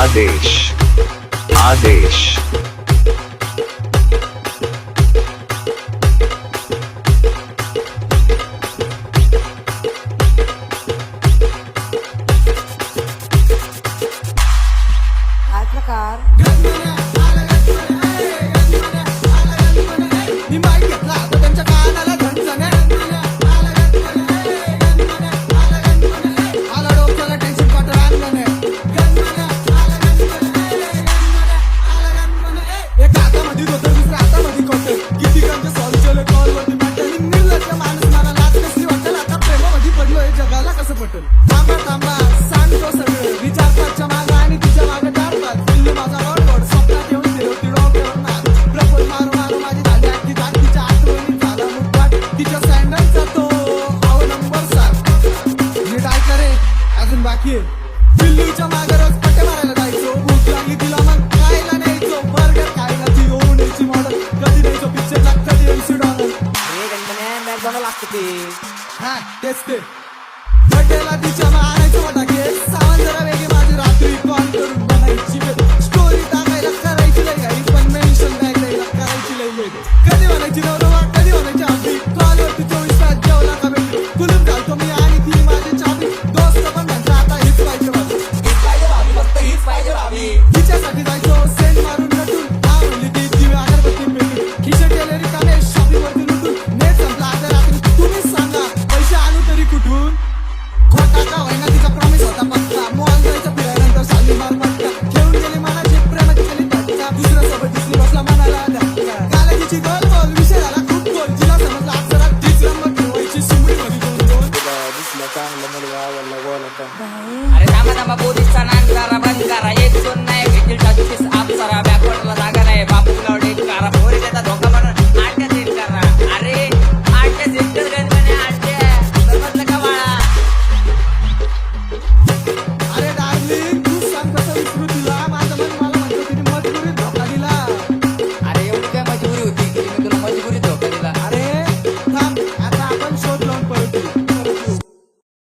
आदेश आदेश काय प्रकार मी माईक घेतला तर त्यांच्या कानाला झणझण्या आला डोक्याला टेन्शन पाठवलं आणलं एक हातामध्ये होतं दुसऱ्या हातामध्ये कोटं किती कंचे सॉल्व केलं कॉलवरती मॅटर निर्लज्ज माणूस मला लाच कसली वाटेल आता प्रेमामध्ये पडलोय जगाला कसं पटेल थांबा थांबा सांगतो सगळं विचारपाच्या मागं आणि तिच्या मागं चार पिल्लू माझा रोड स्वप्नात येऊन दिलो ती डोक्यावर नाक प्रपोज मारू मारू माझी झाली आखी दाट तिच्या आठवणी झाला मुठवाट तिच्या सँडलचा तो अवलंबर साथ नीट ऐका रे अजून बाकी आहे पिल्लूच्या मागं रोज पट्टे मारायला जायचो भूक लागली तिला मग खायला न्यायचो बर्गर खायला ती येऊन यायची मॉडल कधी न्यायचो पिक्चरला कधी एमसी डॉलर हे गणपण्या मॅकडॉनल्ड लागतं ते हा तेच ते बड्डेला तिच्या मग आणायचं फटाके सावन जरा वेगळी माझी रात्री कॉल करून बनायची स्टोरी टाकायला करायची लई घाई पण मेन्शन द्यायला करायची लई वेळ कधी म्हणायची नवरवा कधी म्हणायची आम्ही कॉलवरती 24 तास जेवला का भेटली कुलूप घालतो मी आणि ती माझी चाबी दोस्त पण म्हणतो आता हीच पाहिजे भाभी फक्त हीच पाहिजे भाभी तिच्यासाठी जायचो सेंट मारून नटून हा म्हणली ती दिवे अगरबत्ती पेटून खिशे केले रिकामे शॉपिंगवरती लुटून नेट संपला आता रात्री तुम्हीच सांगा पैसे आणू तरी कुठून खोटा का होईना तिचा प्रॉमिस होता पक्का मॉल जायचं फिरायनंतर शालीमार पटका घेऊन गेली मनाची प्रेमाची केली धक्का दुसऱ्या सोबत दिसली बसला मनाला धक्का कालाजीची गोल गोल विषय झाला खूप गोल जिला समजला अक्षरात तीच रंग ठेवायची सुमडी मध्ये दोन दिसलं चांगलं मुलगा आवडला गोल अरे थांबा थांबा पोलीसचा नान करा बंद करा एक दोन नाही भेटेल टाकू